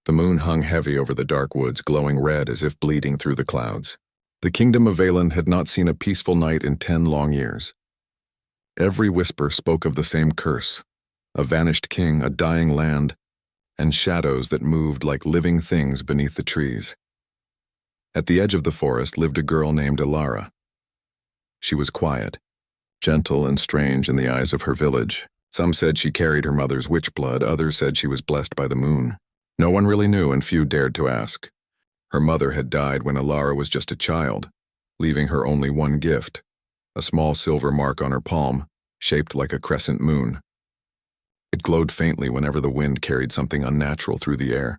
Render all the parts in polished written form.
The moon hung heavy over the dark woods, glowing red as if bleeding through the clouds. The kingdom of Valen had not seen a peaceful night in 10 long years. Every whisper spoke of the same curse, a vanished king, a dying land, and shadows that moved like living things beneath the trees. At the edge of the forest lived a girl named Ilara. She was quiet, gentle and strange in the eyes of her village. Some said she carried her mother's witch blood, others said she was blessed by the moon. No one really knew, and few dared to ask. Her mother had died when Ilara was just a child, leaving her only one gift, a small silver mark on her palm, shaped like a crescent moon. It glowed faintly whenever the wind carried something unnatural through the air.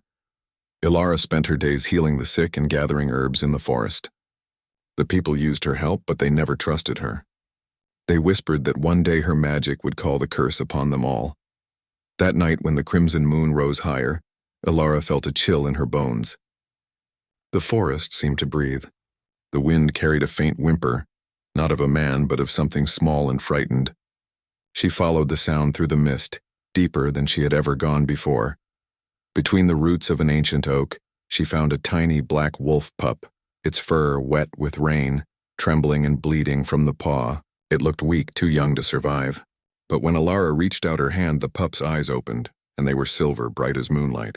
Ilara spent her days healing the sick and gathering herbs in the forest. The people used her help, but they never trusted her. They whispered that one day her magic would call the curse upon them all. That night, when the crimson moon rose higher, Ilara felt a chill in her bones. The forest seemed to breathe. The wind carried a faint whimper, not of a man, but of something small and frightened. She followed the sound through the mist, deeper than she had ever gone before. Between the roots of an ancient oak, she found a tiny black wolf pup, its fur wet with rain, trembling and bleeding from the paw. It looked weak, too young to survive. But when Ilara reached out her hand, the pup's eyes opened, and they were silver, bright as moonlight.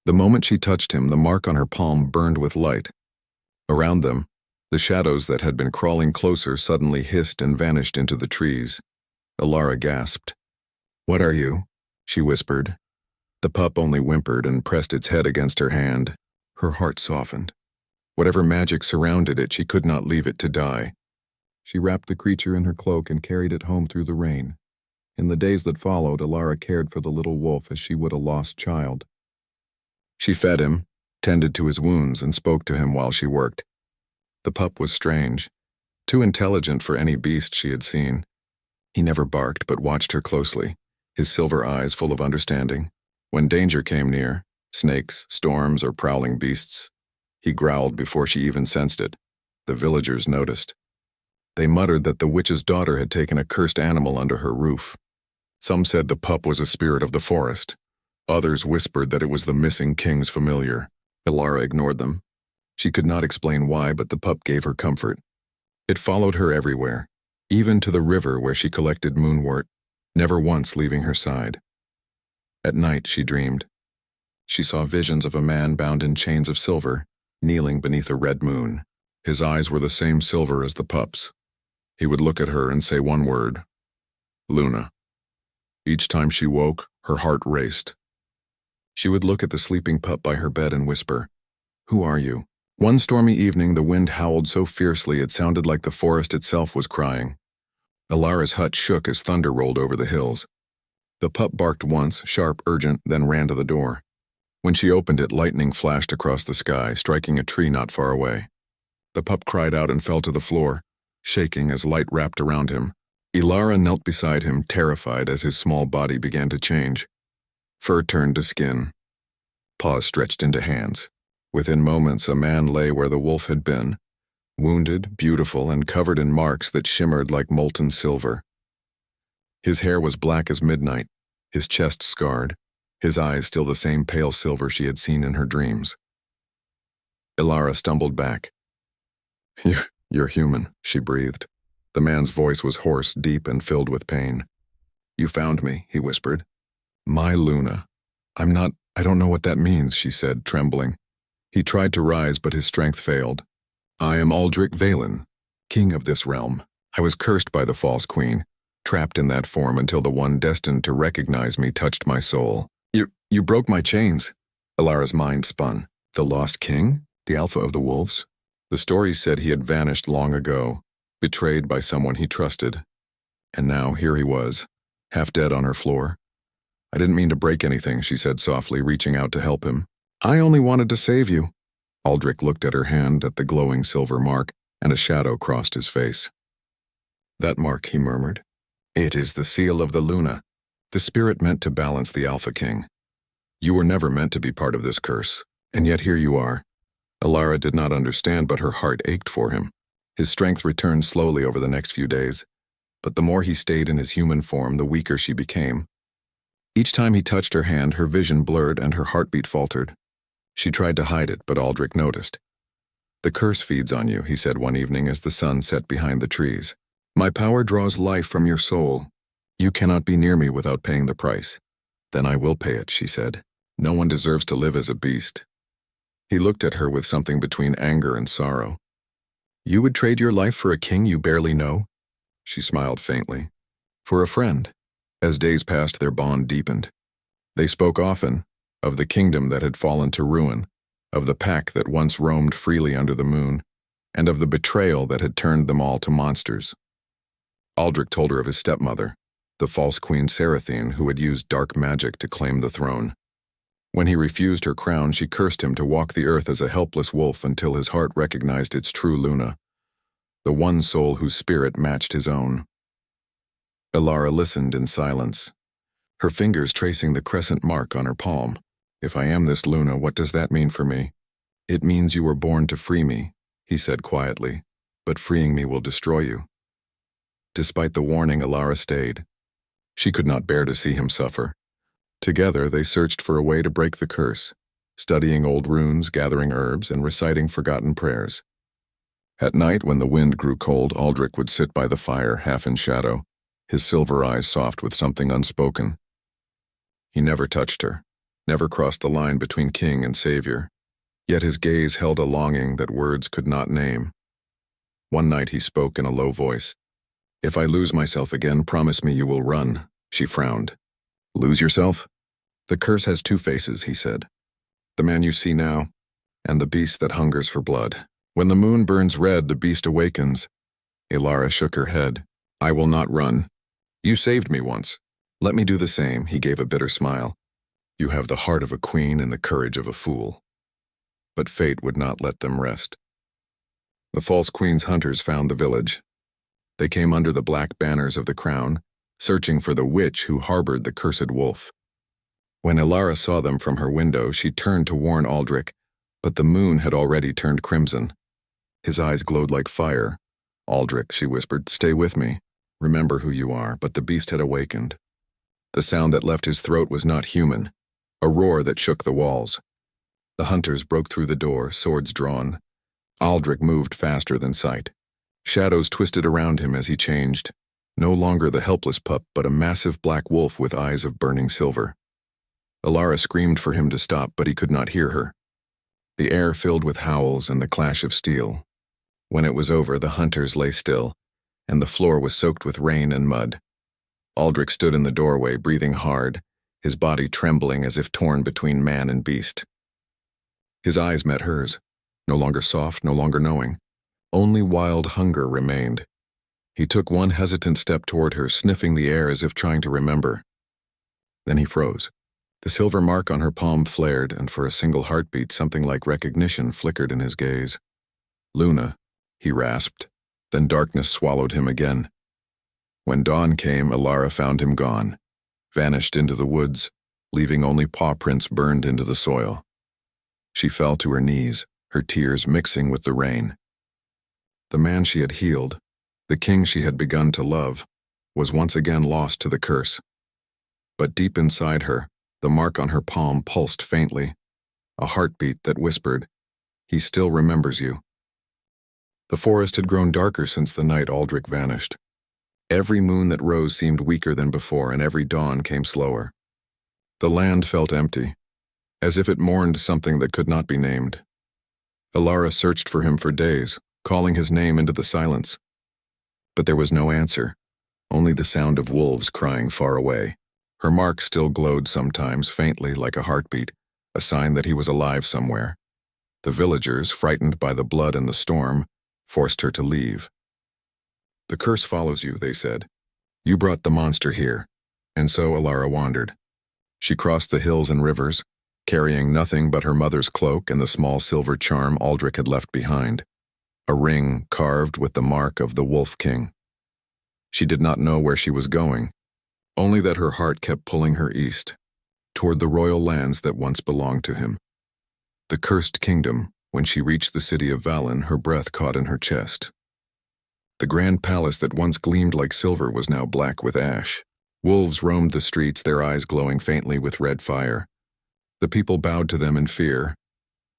The moment she touched him, the mark on her palm burned with light. Around them, the shadows that had been crawling closer suddenly hissed and vanished into the trees. Ilara gasped. "What are you?" she whispered. The pup only whimpered and pressed its head against her hand. Her heart softened. Whatever magic surrounded it, she could not leave it to die. She wrapped the creature in her cloak and carried it home through the rain. In the days that followed, Ilara cared for the little wolf as she would a lost child. She fed him, tended to his wounds, and spoke to him while she worked. The pup was strange, too intelligent for any beast she had seen. He never barked but watched her closely, his silver eyes full of understanding. When danger came near, snakes, storms, or prowling beasts, he growled before she even sensed it. The villagers noticed. They muttered that the witch's daughter had taken a cursed animal under her roof. Some said the pup was a spirit of the forest. Others whispered that it was the missing king's familiar. Ilara ignored them. She could not explain why, but the pup gave her comfort. It followed her everywhere, even to the river where she collected moonwort, never once leaving her side. At night, she dreamed. She saw visions of a man bound in chains of silver, kneeling beneath a red moon. His eyes were the same silver as the pup's. He would look at her and say one word: Luna. Each time she woke, her heart raced. She would look at the sleeping pup by her bed and whisper, "Who are you?" One stormy evening, the wind howled so fiercely it sounded like the forest itself was crying. Ilara's hut shook as thunder rolled over the hills. The pup barked once, sharp, urgent, then ran to the door. When she opened it, lightning flashed across the sky, striking a tree not far away. The pup cried out and fell to the floor, shaking as light wrapped around him. Ilara knelt beside him, terrified as his small body began to change. Fur turned to skin. Paws stretched into hands. Within moments, a man lay where the wolf had been, wounded, beautiful, and covered in marks that shimmered like molten silver. His hair was black as midnight, his chest scarred, his eyes still the same pale silver she had seen in her dreams. Ilara stumbled back. You're human," she breathed. The man's voice was hoarse, deep, and filled with pain. "You found me," he whispered. "My Luna. I don't know what that means," she said, trembling. He tried to rise, but his strength failed. "I am Aldrich Valen, king of this realm. I was cursed by the false queen, trapped in that form until the one destined to recognize me touched my soul." You broke my chains." Ilara's mind spun. The lost king? The alpha of the wolves? The stories said he had vanished long ago, betrayed by someone he trusted. And now here he was, half dead on her floor. "I didn't mean to break anything," she said softly, reaching out to help him. "I only wanted to save you." Aldrich looked at her hand, at the glowing silver mark, and a shadow crossed his face. "That mark," he murmured. "It is the seal of the Luna, the spirit meant to balance the Alpha King. You were never meant to be part of this curse, and yet here you are." Ilara did not understand, but her heart ached for him. His strength returned slowly over the next few days, but the more he stayed in his human form, the weaker she became. Each time he touched her hand, her vision blurred and her heartbeat faltered. She tried to hide it, but Aldrich noticed. "The curse feeds on you," he said one evening as the sun set behind the trees. "My power draws life from your soul. You cannot be near me without paying the price." "Then I will pay it," she said. "No one deserves to live as a beast." He looked at her with something between anger and sorrow. "You would trade your life for a king you barely know?" She smiled faintly. "For a friend." As days passed, their bond deepened. They spoke often, of the kingdom that had fallen to ruin, of the pack that once roamed freely under the moon, and of the betrayal that had turned them all to monsters. Aldrich told her of his stepmother, the false Queen Seraphine, who had used dark magic to claim the throne. When he refused her crown, she cursed him to walk the earth as a helpless wolf until his heart recognized its true Luna, the one soul whose spirit matched his own. Elara listened in silence, her fingers tracing the crescent mark on her palm. "If I am this Luna, what does that mean for me?" "It means you were born to free me," he said quietly, "but freeing me will destroy you." Despite the warning, Elara stayed. She could not bear to see him suffer. Together, they searched for a way to break the curse, studying old runes, gathering herbs, and reciting forgotten prayers. At night, when the wind grew cold, Aldrich would sit by the fire, half in shadow, his silver eyes soft with something unspoken. He never touched her, never crossed the line between king and savior, yet his gaze held a longing that words could not name. One night he spoke in a low voice. "If I lose myself again, promise me you will run." She frowned. "Lose yourself?" "The curse has two faces," he said. "The man you see now, and the beast that hungers for blood. When the moon burns red, the beast awakens." Elara shook her head. "I will not run. You saved me once. Let me do the same." He gave a bitter smile. "You have the heart of a queen and the courage of a fool." But fate would not let them rest. The false queen's hunters found the village. They came under the black banners of the crown, searching for the witch who harbored the cursed wolf. When Elara saw them from her window, she turned to warn Aldrich, but the moon had already turned crimson. His eyes glowed like fire. "Aldrich," she whispered, "stay with me. Remember who you are." But the beast had awakened. The sound that left his throat was not human, a roar that shook the walls. The hunters broke through the door, swords drawn. Aldrich moved faster than sight. Shadows twisted around him as he changed, no longer the helpless pup, but a massive black wolf with eyes of burning silver. Elara screamed for him to stop, but he could not hear her. The air filled with howls and the clash of steel. When it was over, the hunters lay still, and the floor was soaked with rain and mud. Aldrich stood in the doorway, breathing hard, his body trembling as if torn between man and beast. His eyes met hers, no longer soft, no longer knowing. Only wild hunger remained. He took one hesitant step toward her, sniffing the air as if trying to remember. Then he froze. The silver mark on her palm flared, and for a single heartbeat, something like recognition flickered in his gaze. "Luna," he rasped. Then darkness swallowed him again. When dawn came, Elara found him gone, vanished into the woods, leaving only paw prints burned into the soil. She fell to her knees, her tears mixing with the rain. The man she had healed, the king she had begun to love, was once again lost to the curse. But deep inside her, the mark on her palm pulsed faintly, a heartbeat that whispered, "He still remembers you." The forest had grown darker since the night Aldrich vanished. Every moon that rose seemed weaker than before, and every dawn came slower. The land felt empty, as if it mourned something that could not be named. Elara searched for him for days, calling his name into the silence. But there was no answer, only the sound of wolves crying far away. Her mark still glowed sometimes, faintly like a heartbeat, a sign that he was alive somewhere. The villagers, frightened by the blood and the storm, forced her to leave. "The curse follows you," they said. "You brought the monster here." And so Elara wandered. She crossed the hills and rivers, carrying nothing but her mother's cloak and the small silver charm Aldrich had left behind, a ring carved with the mark of the Wolf King. She did not know where she was going, only that her heart kept pulling her east, toward the royal lands that once belonged to him. The cursed kingdom. When she reached the city of Valen, her breath caught in her chest. The grand palace that once gleamed like silver was now black with ash. Wolves roamed the streets, their eyes glowing faintly with red fire. The people bowed to them in fear,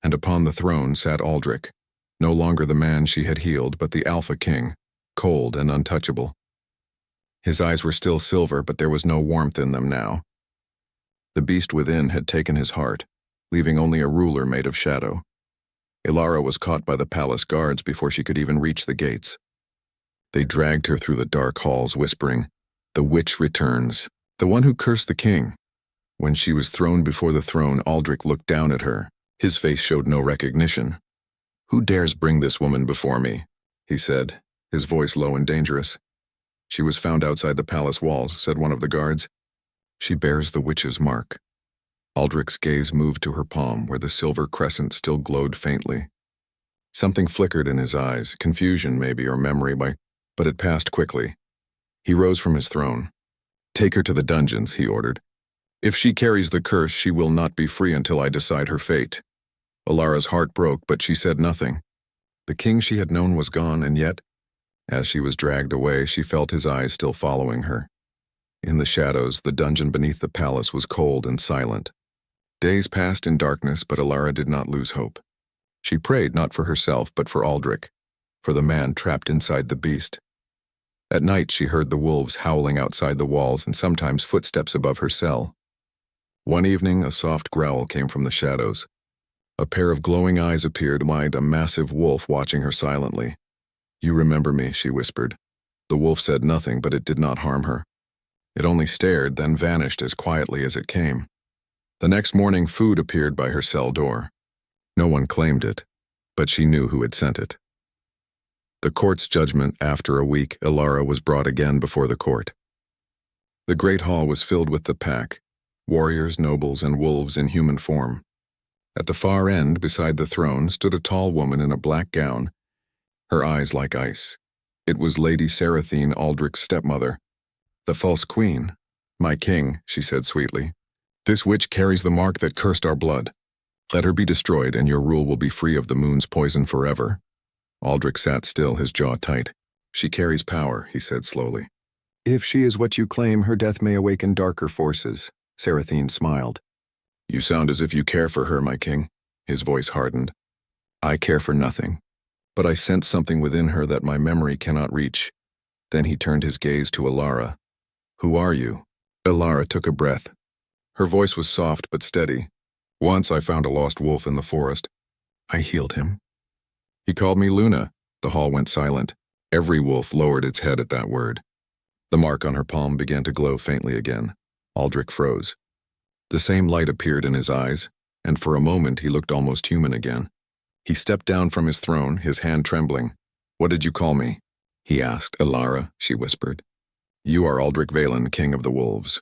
and upon the throne sat Aldrich, no longer the man she had healed, but the Alpha King, cold and untouchable. His eyes were still silver, but there was no warmth in them now. The beast within had taken his heart, leaving only a ruler made of shadow. Ilara was caught by the palace guards before she could even reach the gates. They dragged her through the dark halls, whispering, "The witch returns, the one who cursed the king." When she was thrown before the throne, Aldrich looked down at her. His face showed no recognition. "Who dares bring this woman before me?" he said, his voice low and dangerous. "She was found outside the palace walls," said one of the guards. "She bears the witch's mark." Aldrich's gaze moved to her palm, where the silver crescent still glowed faintly. Something flickered in his eyes, confusion maybe, or memory, but it passed quickly. He rose from his throne. "Take her to the dungeons," he ordered. "If she carries the curse, she will not be free until I decide her fate." Ilara's heart broke, but she said nothing. The king she had known was gone, and yet, as she was dragged away, she felt his eyes still following her. In the shadows, the dungeon beneath the palace was cold and silent. Days passed in darkness, but Ilara did not lose hope. She prayed not for herself, but for Aldrich, for the man trapped inside the beast. At night, she heard the wolves howling outside the walls and sometimes footsteps above her cell. One evening, a soft growl came from the shadows. A pair of glowing eyes appeared wide, a massive wolf watching her silently. "You remember me," she whispered. The wolf said nothing, but it did not harm her. It only stared, then vanished as quietly as it came. The next morning, food appeared by her cell door. No one claimed it, but she knew who had sent it. The court's judgment. After a week, Ilara was brought again before the court. The great hall was filled with the pack, warriors, nobles, and wolves in human form. At the far end, beside the throne, stood a tall woman in a black gown, her eyes like ice. It was Lady Seraphine, Aldrich's stepmother. "The false queen, my king," she said sweetly. "This witch carries the mark that cursed our blood. Let her be destroyed, and your rule will be free of the moon's poison forever." Aldrich sat still, his jaw tight. "She carries power," he said slowly. "If she is what you claim, her death may awaken darker forces." Seraphine smiled. "You sound as if you care for her, my king." His voice hardened. "I care for nothing, but I sense something within her that my memory cannot reach." Then he turned his gaze to Ilara. "Who are you?" Ilara took a breath. Her voice was soft but steady. "Once I found a lost wolf in the forest. I healed him. He called me Luna." The hall went silent. Every wolf lowered its head at that word. The mark on her palm began to glow faintly again. Aldrich froze. The same light appeared in his eyes, and for a moment he looked almost human again. He stepped down from his throne, his hand trembling. "What did you call me?" he asked. "Ilara," she whispered. "You are Aldrich Valen, king of the wolves.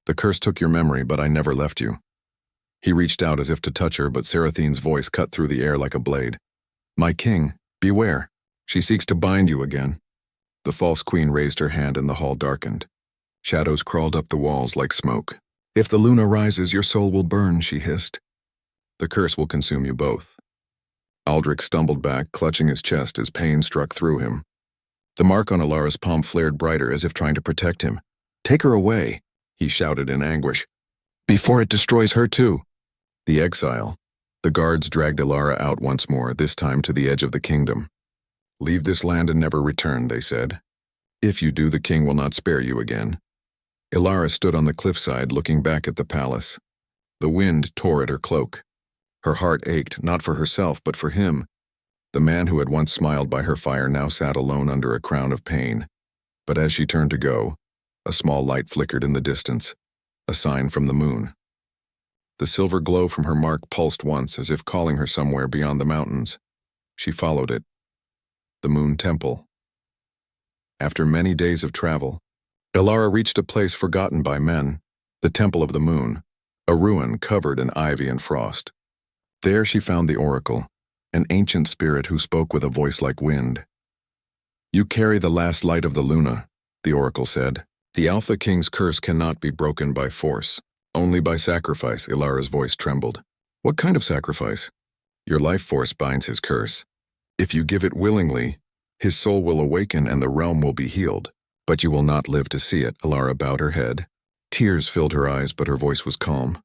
The curse took your memory, but I never left you." He reached out as if to touch her, but Seraphine's voice cut through the air like a blade. "My king, beware. She seeks to bind you again." The false queen raised her hand and the hall darkened. Shadows crawled up the walls like smoke. "If the Luna rises, your soul will burn," she hissed. "The curse will consume you both." Aldrich stumbled back, clutching his chest as pain struck through him. The mark on Ilara's palm flared brighter as if trying to protect him. "Take her away," he shouted in anguish, "before it destroys her too." The exile. The guards dragged Ilara out once more, this time to the edge of the kingdom. "Leave this land and never return," they said. "If you do, the king will not spare you again." Ilara stood on the cliffside, looking back at the palace. The wind tore at her cloak. Her heart ached, not for herself, but for him. The man who had once smiled by her fire now sat alone under a crown of pain. But as she turned to go, a small light flickered in the distance, a sign from the moon. The silver glow from her mark pulsed once, as if calling her somewhere beyond the mountains. She followed it. The Moon Temple. After many days of travel, Ilara reached a place forgotten by men, the Temple of the Moon, a ruin covered in ivy and frost. There she found the Oracle, an ancient spirit who spoke with a voice like wind. "You carry the last light of the Luna," the Oracle said. "The Alpha King's curse cannot be broken by force, only by sacrifice." Ilara's voice trembled. "What kind of sacrifice?" "Your life force binds his curse. If you give it willingly, his soul will awaken and the realm will be healed. But you will not live to see it, Alara bowed her head. Tears filled her eyes, but her voice was calm.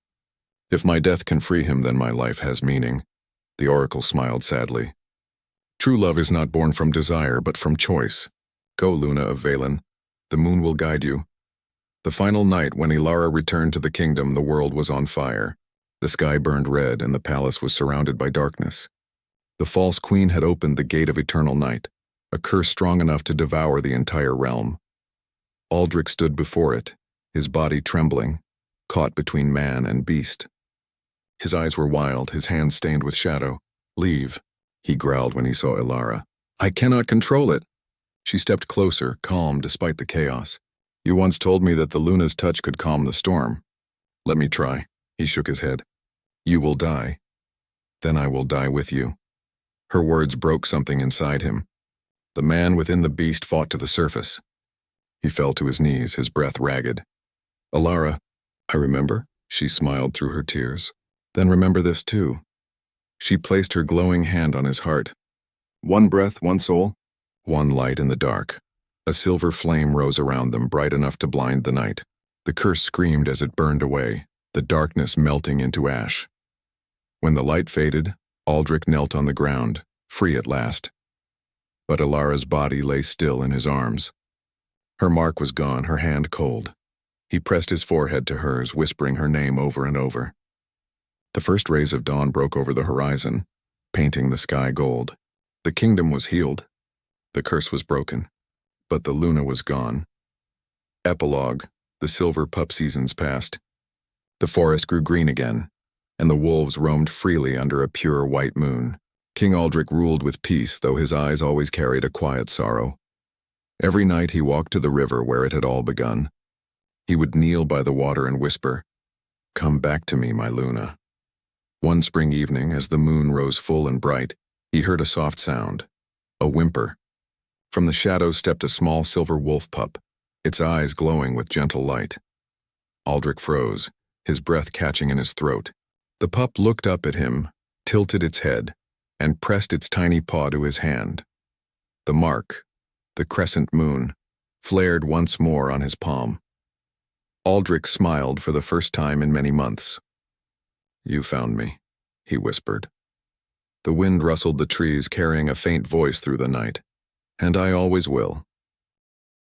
If my death can free him, then my life has meaning. The oracle smiled sadly. True love is not born from desire, but from choice. Go, Luna of Valen. The moon will guide you. The final night, when Ilara returned to the kingdom, the world was on fire. The sky burned red, and the palace was surrounded by darkness. The false queen had opened the gate of eternal night, a curse strong enough to devour the entire realm. Aldrich stood before it, his body trembling, caught between man and beast. His eyes were wild, his hands stained with shadow. Leave, he growled when he saw Ilara. I cannot control it. She stepped closer, calm despite the chaos. You once told me that the Luna's touch could calm the storm. Let me try. He shook his head. You will die. Then I will die with you. Her words broke something inside him. The man within the beast fought to the surface. He fell to his knees, his breath ragged. Alara, I remember, she smiled through her tears. Then remember this too. She placed her glowing hand on his heart. One breath, one soul, one light in the dark. A silver flame rose around them, bright enough to blind the night. The curse screamed as it burned away, the darkness melting into ash. When the light faded, Aldrich knelt on the ground, free at last. But Alara's body lay still in his arms. Her mark was gone, her hand cold. He pressed his forehead to hers, whispering her name over and over. The first rays of dawn broke over the horizon, painting the sky gold. The kingdom was healed. The curse was broken. But the Luna was gone. Epilogue. The silver pup seasons passed. The forest grew green again, and the wolves roamed freely under a pure white moon. King Aldrich ruled with peace, though his eyes always carried a quiet sorrow. Every night he walked to the river where it had all begun. He would kneel by the water and whisper, "Come back to me, my Luna." One spring evening, as the moon rose full and bright, he heard a soft sound, a whimper. From the shadows stepped a small silver wolf pup, its eyes glowing with gentle light. Aldrich froze, his breath catching in his throat. The pup looked up at him, tilted its head, and pressed its tiny paw to his hand. The mark, the crescent moon, flared once more on his palm. Aldrich smiled for the first time in many months. You found me, he whispered. The wind rustled the trees, carrying a faint voice through the night. And I always will.